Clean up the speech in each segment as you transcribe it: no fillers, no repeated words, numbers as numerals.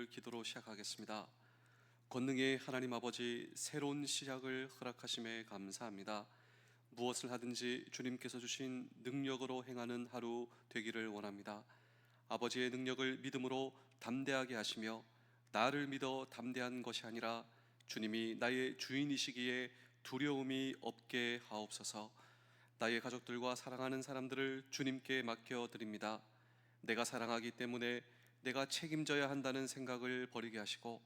오늘 기도로 시작하겠습니다. 권능의 하나님 아버지, 새로운 시작을 허락하심에 감사합니다. 무엇을 하든지 주님께서 주신 능력으로 행하는 하루 되기를 원합니다. 아버지의 능력을 믿음으로 담대하게 하시며, 나를 믿어 담대한 것이 아니라 주님이 나의 주인이시기에 두려움이 없게 하옵소서. 나의 가족들과 사랑하는 사람들을 주님께 맡겨드립니다. 내가 사랑하기 때문에 내가 책임져야 한다는 생각을 버리게 하시고,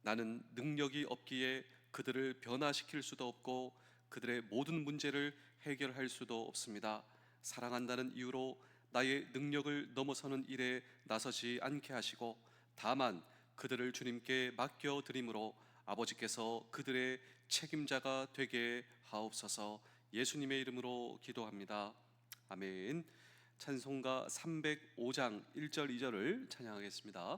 나는 능력이 없기에 그들을 변화시킬 수도 없고 그들의 모든 문제를 해결할 수도 없습니다. 사랑한다는 이유로 나의 능력을 넘어서는 일에 나서지 않게 하시고, 다만 그들을 주님께 맡겨드림으로 아버지께서 그들의 책임자가 되게 하옵소서. 예수님의 이름으로 기도합니다. 아멘. 찬송가 305장 1절 2절을 찬양하겠습니다.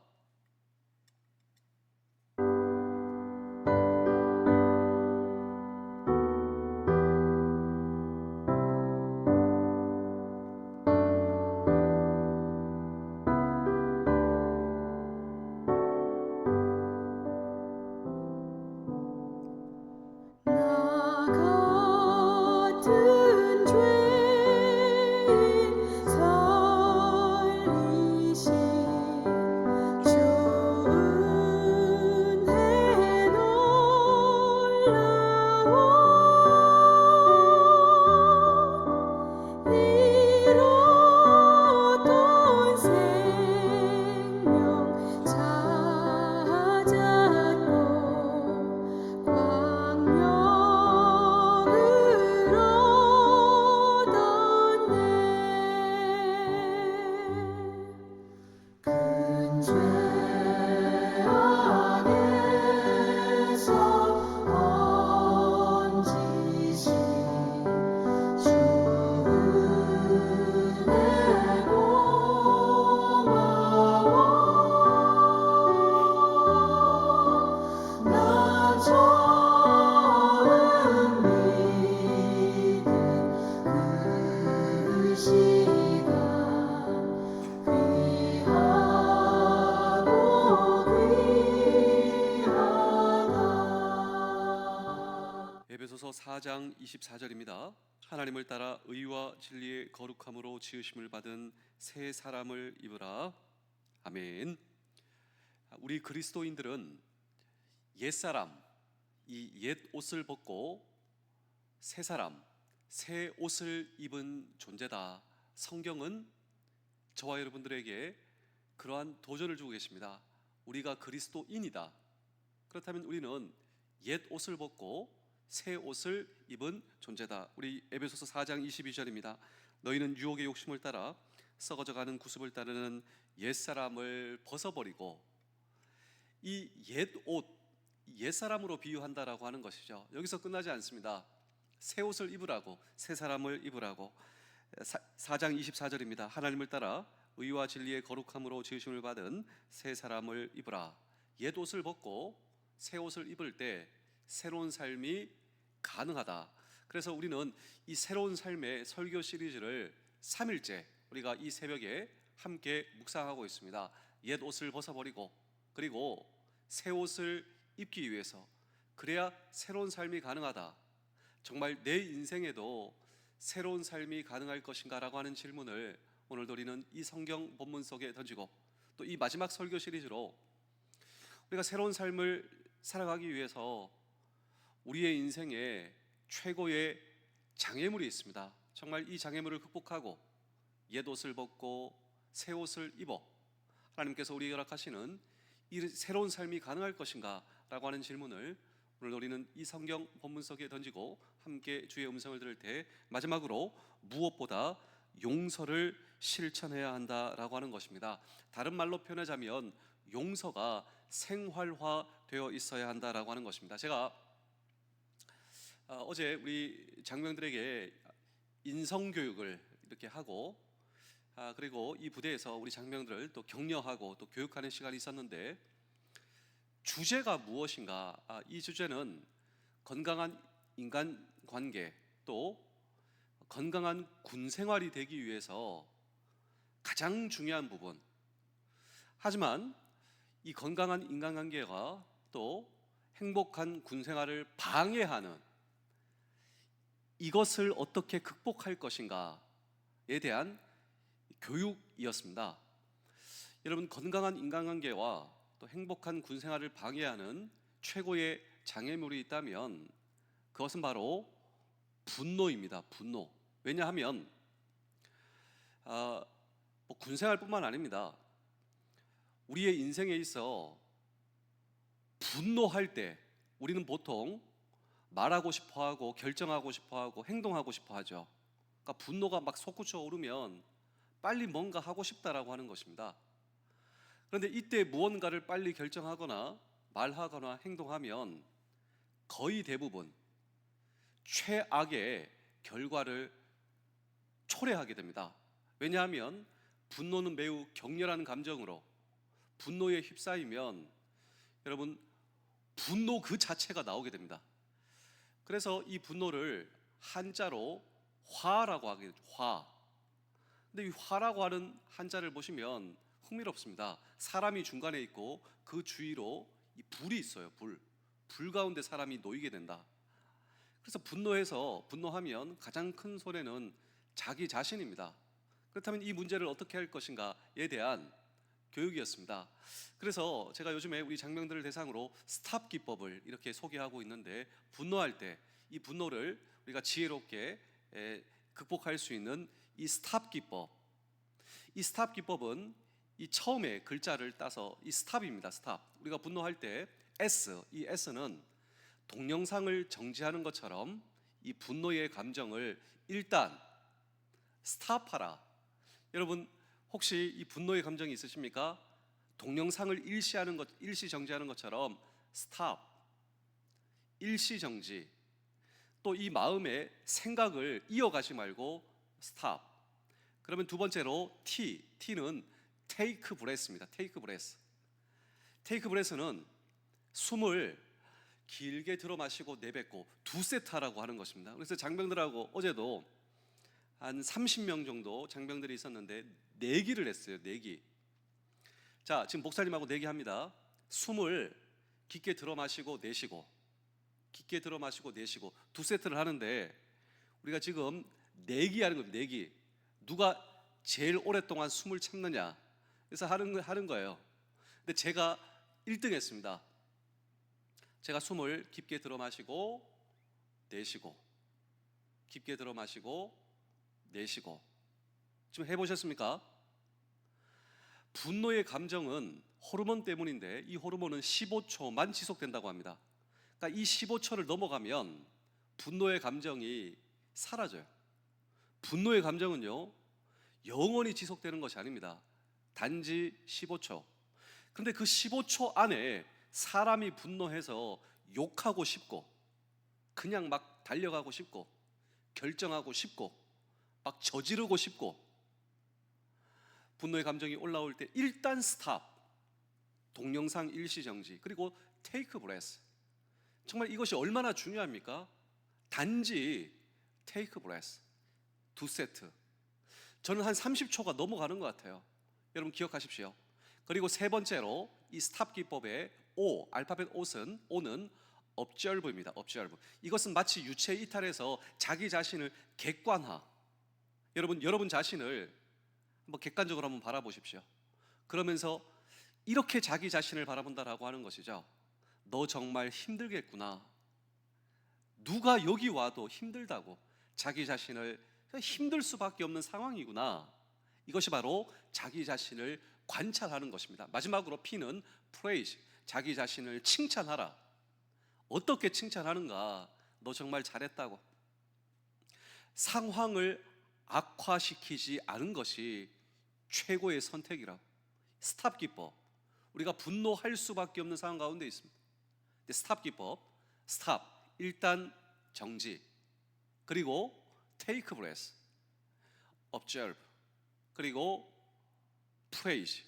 에베소서 4장 24절입니다. 하나님을 따라 의와 진리의 거룩함으로 지으심을 받은 새 사람을 입으라. 아멘. 우리 그리스도인들은 옛사람, 이 옛 옷을 벗고 새 사람, 새 옷을 입은 존재다. 성경은 저와 여러분들에게 그러한 도전을 주고 계십니다. 우리가 그리스도인이다. 그렇다면 우리는 옛 옷을 벗고 새 옷을 입은 존재다. 우리 에베소서 4장 22절입니다. 너희는 유혹의 욕심을 따라 썩어져가는 구습을 따르는 옛사람을 벗어버리고, 이 옛 옷, 옛사람으로 비유한다라고 하는 것이죠. 여기서 끝나지 않습니다. 새 옷을 입으라고, 새 사람을 입으라고. 4장 24절입니다. 하나님을 따라 의와 진리의 거룩함으로 지으심을 받은 새 사람을 입으라. 옛 옷을 벗고 새 옷을 입을 때 새로운 삶이 가능하다. 그래서 우리는 이 새로운 삶의 설교 시리즈를 3일째 우리가 이 새벽에 함께 묵상하고 있습니다. 옛 옷을 벗어버리고, 그리고 새 옷을 입기 위해서, 그래야 새로운 삶이 가능하다. 정말 내 인생에도 새로운 삶이 가능할 것인가 라고 하는 질문을 오늘도 우리는 이 성경 본문 속에 던지고, 또 이 마지막 설교 시리즈로 우리가 새로운 삶을 살아가기 위해서 우리의 인생에 최고의 장애물이 있습니다. 정말 이 장애물을 극복하고 옛 옷을 벗고 새 옷을 입어 하나님께서 우리에게 허락하시는 이 새로운 삶이 가능할 것인가 라고 하는 질문을 오늘 우리는 이 성경 본문 속에 던지고 함께 주의 음성을 들을 때, 마지막으로 무엇보다 용서를 실천해야 한다라고 하는 것입니다. 다른 말로 표현하자면 용서가 생활화되어 있어야 한다라고 하는 것입니다. 제가 어제 우리 장병들에게 인성교육을 이렇게 하고, 그리고 이 부대에서 우리 장병들을 또 격려하고 또 교육하는 시간이 있었는데, 주제가 무엇인가? 이 주제는 건강한 인간관계, 또 건강한 군생활이 되기 위해서 가장 중요한 부분. 하지만 이 건강한 인간관계가 또 행복한 군생활을 방해하는 이것을 어떻게 극복할 것인가에 대한 교육이었습니다. 여러분, 건강한 인간관계와 또 행복한 군생활을 방해하는 최고의 장애물이 있다면 그것은 바로 분노입니다. 분노. 왜냐하면 군생활뿐만 아닙니다. 우리의 인생에 있어 분노할 때 우리는 보통 말하고 싶어하고 결정하고 싶어하고 행동하고 싶어하죠. 그러니까 분노가 막 솟구쳐 오르면 빨리 뭔가 하고 싶다라고 하는 것입니다. 그런데 이때 무언가를 빨리 결정하거나 말하거나 행동하면 거의 대부분 최악의 결과를 초래하게 됩니다. 왜냐하면 분노는 매우 격렬한 감정으로 분노에 휩싸이면 여러분 분노 그 자체가 나오게 됩니다. 그래서 이 분노를 한자로 화라고 하게 되죠. 화. 근데 이 화라고 하는 한자를 보시면 흥미롭습니다. 사람이 중간에 있고 그 주위로 이 불이 있어요. 불 가운데 사람이 놓이게 된다. 그래서 분노하면 가장 큰 손해는 자기 자신입니다. 그렇다면 이 문제를 어떻게 할 것인가에 대한 교육이었습니다. 그래서 제가 요즘에 우리 장병들을 대상으로 스탑 기법을 이렇게 소개하고 있는데, 분노할 때 이 분노를 우리가 지혜롭게 극복할 수 있는 이 스탑 기법. 이 스탑 기법은 이 처음에 글자를 따서 이 스탑입니다. 스탑. 우리가 분노할 때 이 S는 동영상을 정지하는 것처럼 이 분노의 감정을 일단 스탑하라. 여러분 혹시 이 분노의 감정이 있으십니까? 동영상을 일시 정지하는 것처럼 스탑, 일시 정지. 또 이 마음의 생각을 이어가지 말고 스탑. 그러면 두 번째로 T는 take breath입니다. take breath. take breath는 숨을 길게 들어 마시고 내뱉고 2세트 하라고 하는 것입니다. 그래서 장병들하고 어제도 한 30명 정도 장병들이 있었는데 내기를 했어요. 내기. 자, 지금 목사님하고 내기합니다. 숨을 깊게 들어 마시고 내쉬고, 깊게 들어 마시고 내쉬고 2세트를 하는데, 우리가 지금 내기하는 겁니다. 내기. 누가 제일 오랫동안 숨을 참느냐. 그래서 하는 거예요. 근데 제가 1등 했습니다. 제가 숨을 깊게 들어 마시고 내쉬고, 깊게 들어 마시고 내쉬고. 지금 해보셨습니까? 분노의 감정은 호르몬 때문인데 이 호르몬은 15초만 지속된다고 합니다. 그러니까 이 15초를 넘어가면 분노의 감정이 사라져요. 분노의 감정은요 영원히 지속되는 것이 아닙니다. 단지 15초. 그런데 그 15초 안에 사람이 분노해서 욕하고 싶고, 그냥 막 달려가고 싶고, 결정하고 싶고, 막 저지르고 싶고, 분노의 감정이 올라올 때 일단 스탑, 동영상 일시정지, 그리고 테이크 브레스. 정말 이것이 얼마나 중요합니까? 단지 테이크 브레스 2세트. 저는 한 30초가 넘어가는 것 같아요. 여러분 기억하십시오. 그리고 세 번째로 이 스탑 기법의 알파벳 O는 observe입니다. observe. 이것은 마치 유체 이탈해서 자기 자신을 객관화. 여러분 자신을 한번 객관적으로 한번 바라보십시오. 그러면서 이렇게 자기 자신을 바라본다라고 하는 것이죠. 너 정말 힘들겠구나. 누가 여기 와도 힘들다고, 자기 자신을 힘들 수밖에 없는 상황이구나. 이것이 바로 자기 자신을 관찰하는 것입니다. 마지막으로 P는 praise, 자기 자신을 칭찬하라. 어떻게 칭찬하는가? 너 정말 잘했다고. 상황을 악화시키지 않은 것이 최고의 선택이라고. 스탑 기법. 우리가 분노할 수밖에 없는 상황 가운데 있습니다. 스탑 기법, 스탑, 일단 정지, 그리고 take breath, observe, 그리고 praise.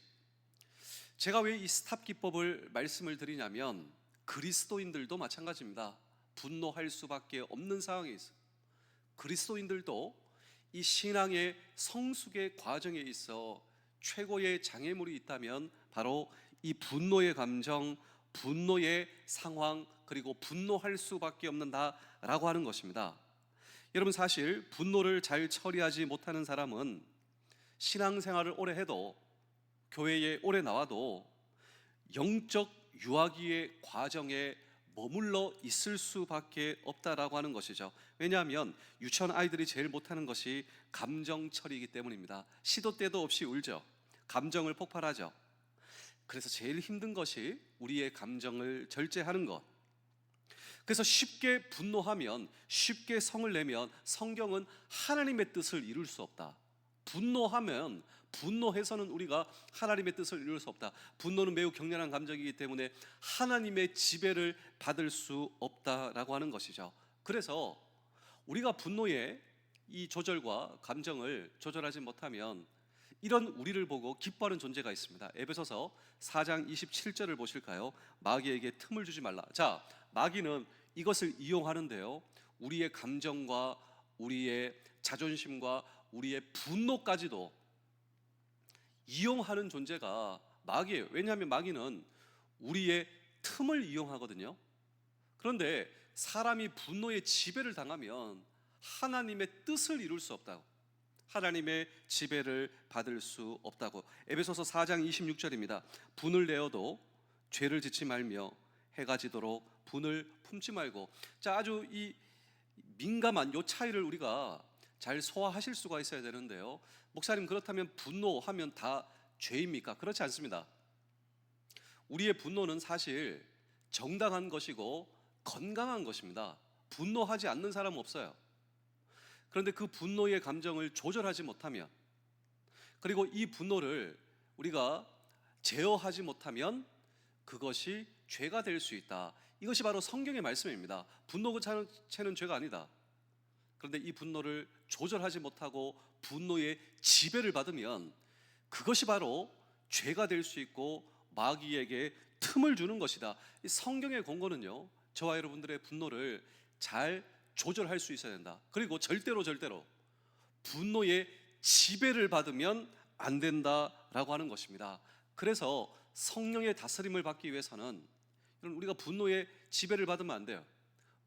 제가 왜 이 스탑 기법을 말씀을 드리냐면, 그리스도인들도 마찬가지입니다. 분노할 수밖에 없는 상황에 있어요. 그리스도인들도 이 신앙의 성숙의 과정에 있어 최고의 장애물이 있다면 바로 이 분노의 감정, 분노의 상황, 그리고 분노할 수밖에 없는다라고 하는 것입니다. 여러분, 사실 분노를 잘 처리하지 못하는 사람은 신앙생활을 오래 해도, 교회에 오래 나와도 영적 유아기의 과정에 머물러 있을 수밖에 없다라고 하는 것이죠. 왜냐하면 유치원 아이들이 제일 못하는 것이 감정 처리이기 때문입니다. 시도 때도 없이 울죠. 감정을 폭발하죠. 그래서 제일 힘든 것이 우리의 감정을 절제하는 것. 그래서 쉽게 분노하면, 쉽게 성을 내면 성경은 하나님의 뜻을 이룰 수 없다. 분노하면, 분노해서는 우리가 하나님의 뜻을 이룰 수 없다. 분노는 매우 격렬한 감정이기 때문에 하나님의 지배를 받을 수 없다라고 하는 것이죠. 그래서 우리가 분노의 이 조절과 감정을 조절하지 못하면 이런 우리를 보고 기뻐하는 존재가 있습니다. 에베소서 4장 27절을 보실까요? 마귀에게 틈을 주지 말라. 자, 마귀는 이것을 이용하는데요, 우리의 감정과 우리의 자존심과 우리의 분노까지도 이용하는 존재가 마귀예요. 왜냐하면 마귀는 우리의 틈을 이용하거든요. 그런데 사람이 분노의 지배를 당하면 하나님의 뜻을 이룰 수 없다고, 하나님의 지배를 받을 수 없다고. 에베소서 4장 26절입니다. 분을 내어도 죄를 짓지 말며 해가 지도록 분을 품지 말고. 자, 아주 이 민감한 요 차이를 우리가 잘 소화하실 수가 있어야 되는데요, 목사님, 그렇다면 분노하면 다 죄입니까? 그렇지 않습니다. 우리의 분노는 사실 정당한 것이고 건강한 것입니다. 분노하지 않는 사람은 없어요. 그런데 그 분노의 감정을 조절하지 못하면, 그리고 이 분노를 우리가 제어하지 못하면 그것이 죄가 될 수 있다. 이것이 바로 성경의 말씀입니다. 분노 그 자체는 죄가 아니다. 그런데 이 분노를 조절하지 못하고 분노의 지배를 받으면 그것이 바로 죄가 될 수 있고 마귀에게 틈을 주는 것이다. 이 성경의 권고는요, 저와 여러분들의 분노를 잘 조절할 수 있어야 된다. 그리고 절대로 분노의 지배를 받으면 안 된다라고 하는 것입니다. 그래서 성령의 다스림을 받기 위해서는 우리가 분노의 지배를 받으면 안 돼요.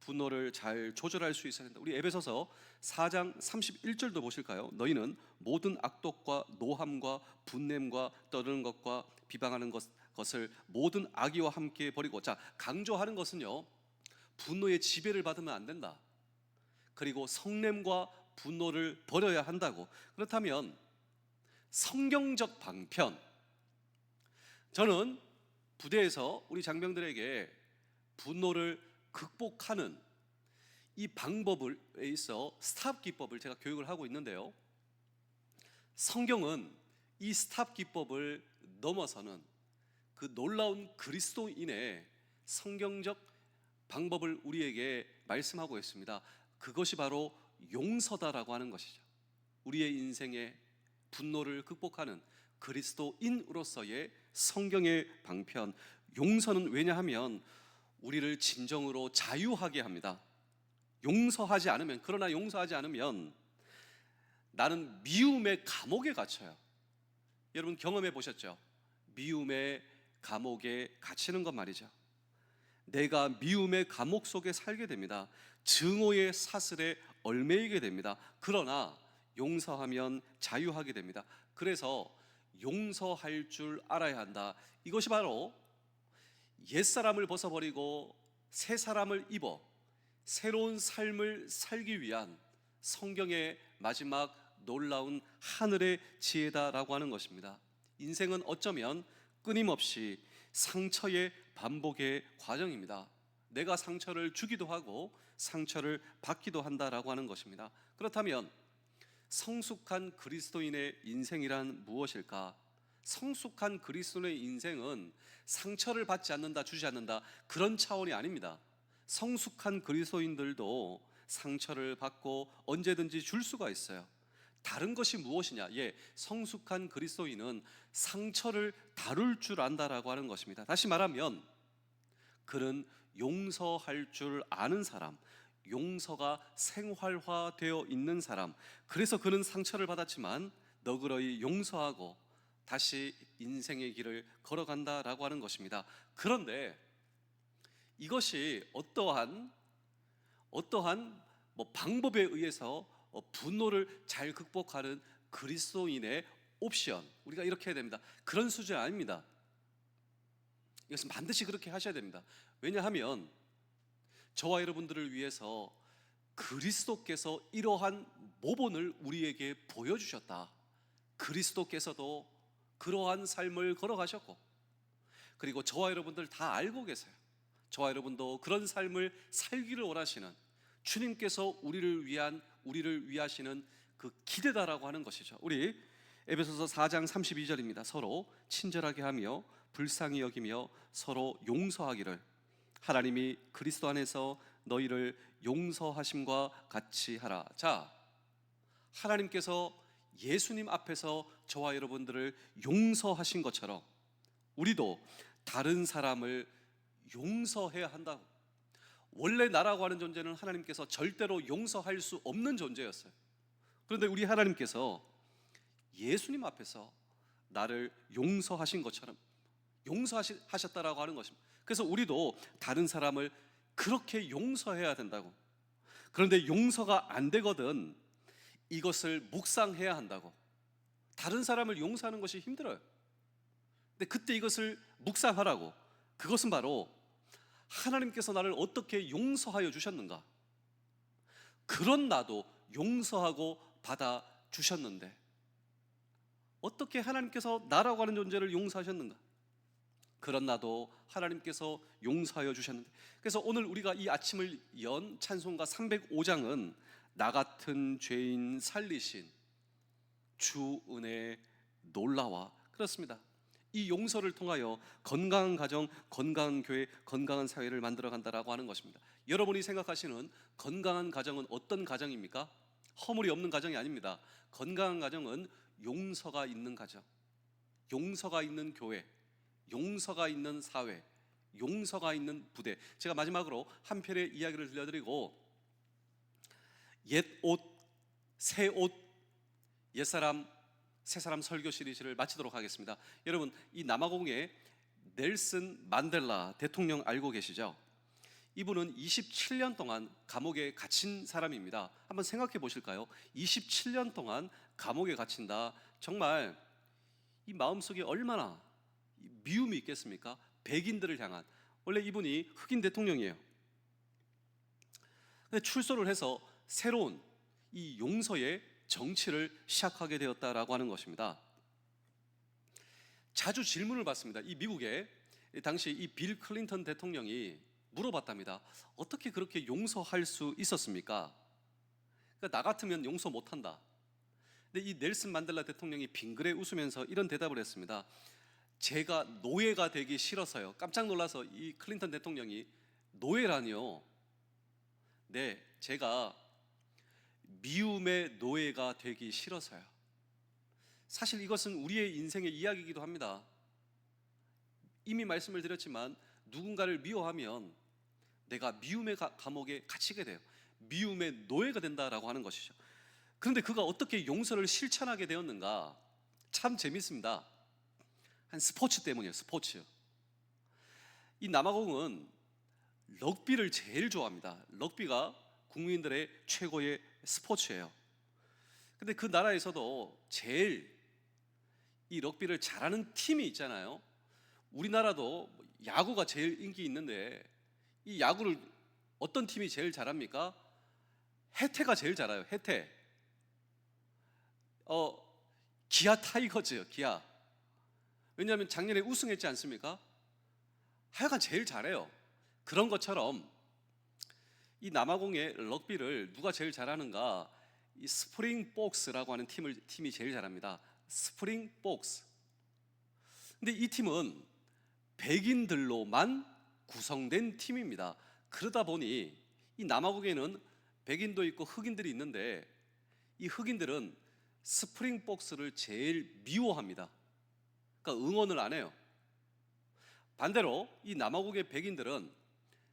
분노를 잘 조절할 수 있어야 된다. 우리 에베소서 4장 31절도 보실까요? 너희는 모든 악독과 노함과 분냄과 떠드는 것과 비방하는 것을 모든 악의와 함께 버리고. 자, 강조하는 것은요, 분노의 지배를 받으면 안 된다. 그리고 성냄과 분노를 버려야 한다고. 그렇다면 성경적 방편, 저는 부대에서 우리 장병들에게 분노를 극복하는 이 방법에 있어 스탑 기법을 제가 교육을 하고 있는데요, 성경은 이 스탑 기법을 넘어서는 그 놀라운 그리스도인의 성경적 방법을 우리에게 말씀하고 있습니다. 그것이 바로 용서다라고 하는 것이죠. 우리의 인생의 분노를 극복하는 그리스도인으로서의 성경의 방편, 용서는 왜냐하면 우리를 진정으로 자유하게 합니다. 용서하지 않으면, 그러나 용서하지 않으면 나는 미움의 감옥에 갇혀요. 여러분 경험해 보셨죠? 미움의 감옥에 갇히는 것 말이죠. 내가 미움의 감옥 속에 살게 됩니다. 증오의 사슬에 얽매이게 됩니다. 그러나 용서하면 자유하게 됩니다. 그래서 용서할 줄 알아야 한다. 이것이 바로 옛사람을 벗어버리고 새 사람을 입어 새로운 삶을 살기 위한 성경의 마지막 놀라운 하늘의 지혜다라고 하는 것입니다. 인생은 어쩌면 끊임없이 상처의 반복의 과정입니다. 내가 상처를 주기도 하고 상처를 받기도 한다라고 하는 것입니다. 그렇다면 성숙한 그리스도인의 인생이란 무엇일까? 성숙한 그리스도인의 인생은 상처를 받지 않는다, 주지 않는다, 그런 차원이 아닙니다. 성숙한 그리스도인들도 상처를 받고 언제든지 줄 수가 있어요. 다른 것이 무엇이냐? 성숙한 그리스도인은 상처를 다룰 줄 안다라고 하는 것입니다. 다시 말하면 그는 용서할 줄 아는 사람, 용서가 생활화되어 있는 사람. 그래서 그는 상처를 받았지만 너그러이 용서하고 다시 인생의 길을 걸어간다라고 하는 것입니다. 그런데 이것이 어떠한 방법에 의해서 분노를 잘 극복하는 그리스도인의 옵션, 우리가 이렇게 해야 됩니다, 그런 수준이 아닙니다. 이것은 반드시 그렇게 하셔야 됩니다. 왜냐하면 저와 여러분들을 위해서 그리스도께서 이러한 모본을 우리에게 보여주셨다. 그리스도께서도 그러한 삶을 걸어가셨고, 그리고 저와 여러분들 다 알고 계세요. 저와 여러분도 그런 삶을 살기를 원하시는 주님께서 우리를 위하시는 그 기대다라고 하는 것이죠. 우리 에베소서 4장 32절입니다. 서로 친절하게 하며 불쌍히 여기며 서로 용서하기를, 하나님이 그리스도 안에서 너희를 용서하심과 같이 하라. 자, 하나님께서 예수님 앞에서 저와 여러분들을 용서하신 것처럼 우리도 다른 사람을 용서해야 한다고. 원래 나라고 하는 존재는 하나님께서 절대로 용서할 수 없는 존재였어요. 그런데 우리 하나님께서 예수님 앞에서 나를 용서하신 것처럼 용서하셨다라고 하는 것입니다. 그래서 우리도 다른 사람을 그렇게 용서해야 된다고. 그런데 용서가 안 되거든 이것을 묵상해야 한다고. 다른 사람을 용서하는 것이 힘들어요. 근데 그때 이것을 묵상하라고. 그것은 바로 하나님께서 나를 어떻게 용서하여 주셨는가, 그런 나도 용서하고 받아 주셨는데 어떻게 하나님께서 나라고 하는 존재를 용서하셨는가, 그런 나도 하나님께서 용서하여 주셨는데. 그래서 오늘 우리가 이 아침을 연 찬송가 305장은 나 같은 죄인 살리신 주 은혜 놀라와, 그렇습니다. 이 용서를 통하여 건강한 가정, 건강한 교회, 건강한 사회를 만들어 간다라고 하는 것입니다. 여러분이 생각하시는 건강한 가정은 어떤 가정입니까? 허물이 없는 가정이 아닙니다. 건강한 가정은 용서가 있는 가정, 용서가 있는 교회, 용서가 있는 사회, 용서가 있는 부대. 제가 마지막으로 한 편의 이야기를 들려드리고 옛 옷, 새 옷, 옛사람, 새사람 설교 시리즈를 마치도록 하겠습니다. 여러분, 이 남아공의 넬슨 만델라 대통령 알고 계시죠? 이분은 27년 동안 감옥에 갇힌 사람입니다. 한번 생각해 보실까요? 27년 동안 감옥에 갇힌다. 정말 이 마음속에 얼마나 미움이 있겠습니까? 백인들을 향한. 원래 이분이 흑인 대통령이에요. 근데 출소를 해서 새로운 이 용서의 정치를 시작하게 되었다라고 하는 것입니다. 자주 질문을 받습니다. 이 미국에 당시 이 빌 클린턴 대통령이 물어봤답니다. 어떻게 그렇게 용서할 수 있었습니까? 그러니까 나 같으면 용서 못한다. 근데 이 넬슨 만델라 대통령이 빙그레 웃으면서 이런 대답을 했습니다. 제가 노예가 되기 싫어서요. 깜짝 놀라서 이 클린턴 대통령이 노예라니요? 네, 제가 미움의 노예가 되기 싫어서요. 사실 이것은 우리의 인생의 이야기이기도 합니다. 이미 말씀을 드렸지만 누군가를 미워하면 내가 미움의 감옥에 갇히게 돼요. 미움의 노예가 된다라고 하는 것이죠. 그런데 그가 어떻게 용서를 실천하게 되었는가? 참 재밌습니다. 한 스포츠 때문이에요. 스포츠. 이 남아공은 럭비를 제일 좋아합니다. 럭비가 국민들의 최고의 스포츠예요. 근데 그 나라에서도 제일 이 럭비를 잘하는 팀이 있잖아요. 우리나라도 야구가 제일 인기 있는데 이 야구를 어떤 팀이 제일 잘합니까? 해태가 제일 잘해요. 해태. 기아 타이거즈요. 기아. 왜냐하면 작년에 우승했지 않습니까? 하여간 제일 잘해요. 그런 것처럼 이 남아공의 럭비를 누가 제일 잘하는가? 이 스프링복스라고 하는 팀이 제일 잘합니다. 스프링복스. 근데 이 팀은 백인들로만 구성된 팀입니다. 그러다 보니 이 남아공에는 백인도 있고 흑인들이 있는데 이 흑인들은 스프링복스를 제일 미워합니다. 그러니까 응원을 안 해요. 반대로 이 남아공의 백인들은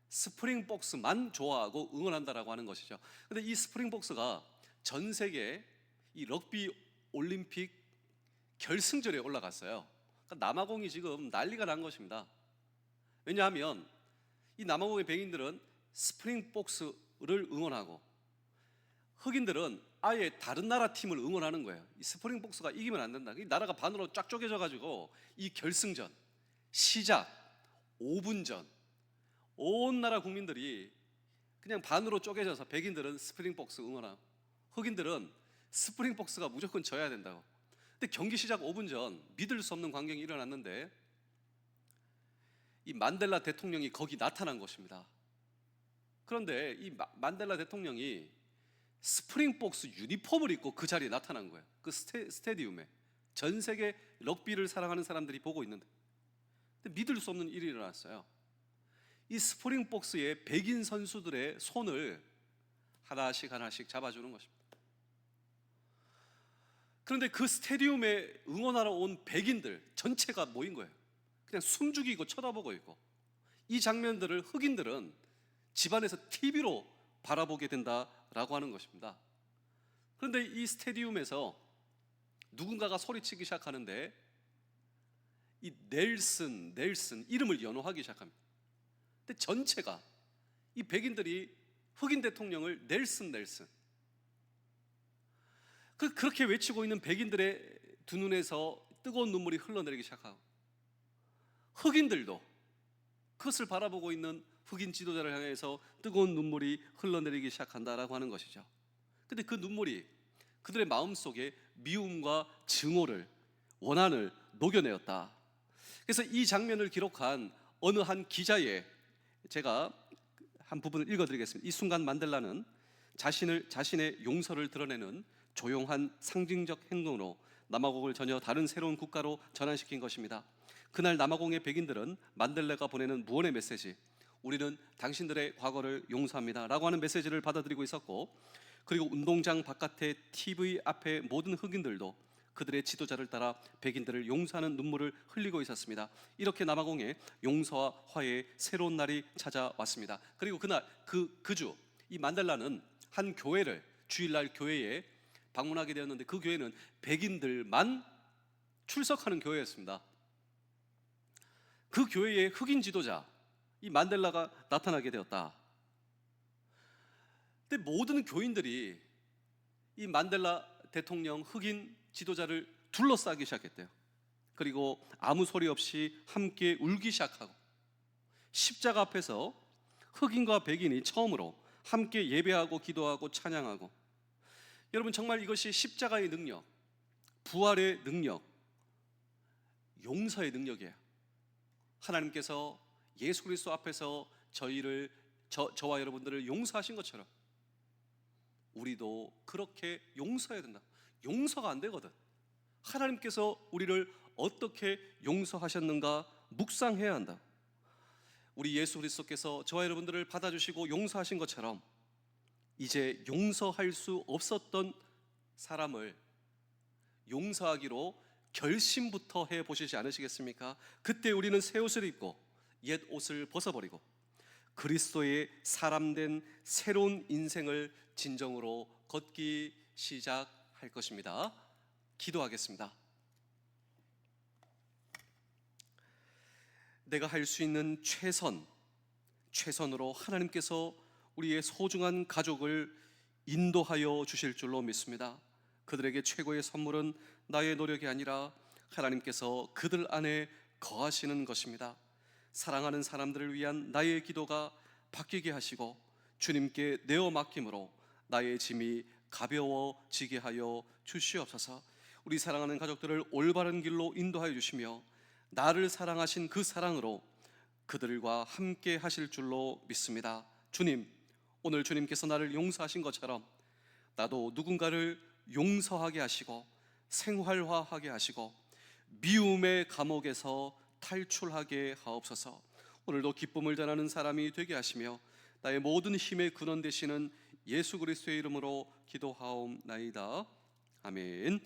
스프링복스만 좋아하고 응원한다라고 하는 것이죠. 근데 이 스프링복스가 전 세계 이 럭비 올림픽 결승전에 올라갔어요. 그러니까 남아공이 지금 난리가 난 것입니다. 왜냐하면 이 남아공의 백인들은 스프링복스를 응원하고 흑인들은 아예 다른 나라 팀을 응원하는 거예요. 이 스프링복스가 이기면 안 된다. 이 나라가 반으로 쫙 쪼개져 가지고 이 결승전 시작 5분 전 온 나라 국민들이 그냥 반으로 쪼개져서 백인들은 스프링복스 응원하고 흑인들은 스프링복스가 무조건 져야 된다고. 근데 경기 시작 5분 전 믿을 수 없는 광경이 일어났는데 이 만델라 대통령이 거기 나타난 것입니다. 그런데 이 만델라 대통령이 스프링복스 유니폼을 입고 그 자리에 나타난 거예요. 그 스테디움에 전 세계 럭비를 사랑하는 사람들이 보고 있는데, 근데 믿을 수 없는 일이 일어났어요. 이 스프링복스의 백인 선수들의 손을 하나씩 하나씩 잡아주는 것입니다. 그런데 그 스테디움에 응원하러 온 백인들 전체가 모인 거예요. 그냥 숨죽이고 쳐다보고 있고, 이 장면들을 흑인들은 집안에서 TV로 바라보게 된다라고 하는 것입니다. 그런데 이 스테디움에서 누군가가 소리치기 시작하는데 이 넬슨 이름을 연호하기 시작합니다. 근데 전체가 이 백인들이 흑인 대통령을 넬슨 그렇게 외치고 있는 백인들의 두 눈에서 뜨거운 눈물이 흘러내리기 시작하고, 흑인들도 그것을 바라보고 있는 흑인 지도자를 향해서 뜨거운 눈물이 흘러내리기 시작한다라고 하는 것이죠. 근데 그 눈물이 그들의 마음속에 미움과 증오를, 원한을 녹여내었다. 그래서 이 장면을 기록한 어느 한 기자의, 제가 한 부분을 읽어드리겠습니다. 이 순간 만델라는 자신의 용서를 드러내는 조용한 상징적 행동으로 남아공을 전혀 다른 새로운 국가로 전환시킨 것입니다. 그날 남아공의 백인들은 만델라가 보내는 무언의 메시지, 우리는 당신들의 과거를 용서합니다 라고 하는 메시지를 받아들이고 있었고, 그리고 운동장 바깥의 TV 앞에 모든 흑인들도 그들의 지도자를 따라 백인들을 용서하는 눈물을 흘리고 있었습니다. 이렇게 남아공에 용서와 화해의 새로운 날이 찾아왔습니다. 그리고 그날 그 주 이 만델라는 한 교회를, 주일날 교회에 방문하게 되었는데, 그 교회는 백인들만 출석하는 교회였습니다. 그 교회의 흑인 지도자 이 만델라가 나타나게 되었다. 근데 모든 교인들이 이 만델라 대통령 흑인 지도자를 둘러싸기 시작했대요. 그리고 아무 소리 없이 함께 울기 시작하고, 십자가 앞에서 흑인과 백인이 처음으로 함께 예배하고 기도하고 찬양하고, 여러분 정말 이것이 십자가의 능력, 부활의 능력, 용서의 능력이에요. 하나님께서 예수 그리스도 앞에서 저와 여러분들을 용서하신 것처럼 우리도 그렇게 용서해야 된다. 용서가 안 되거든. 하나님께서 우리를 어떻게 용서하셨는가 묵상해야 한다. 우리 예수 그리스도께서 저와 여러분들을 받아주시고 용서하신 것처럼 이제 용서할 수 없었던 사람을 용서하기로 결심부터 해보시지 않으시겠습니까? 그때 우리는 새 옷을 입고 옛 옷을 벗어버리고 그리스도의 사람된 새로운 인생을 진정으로 걷기 시작할 것입니다. 기도하겠습니다. 내가 할 수 있는 최선으로 하나님께서 우리의 소중한 가족을 인도하여 주실 줄로 믿습니다. 그들에게 최고의 선물은 나의 노력이 아니라 하나님께서 그들 안에 거하시는 것입니다. 사랑하는 사람들을 위한 나의 기도가 바뀌게 하시고 주님께 내어 맡김으로 나의 짐이 가벼워지게 하여 주시옵소서. 우리 사랑하는 가족들을 올바른 길로 인도하여 주시며 나를 사랑하신 그 사랑으로 그들과 함께 하실 줄로 믿습니다. 주님, 오늘 주님께서 나를 용서하신 것처럼 나도 누군가를 용서하게 하시고 생활화하게 하시고 미움의 감옥에서 탈출하게 하옵소서. 오늘도 기쁨을 전하는 사람이 되게 하시며 나의 모든 힘의 근원 되시는 예수 그리스도의 이름으로 기도하옵나이다. 아멘.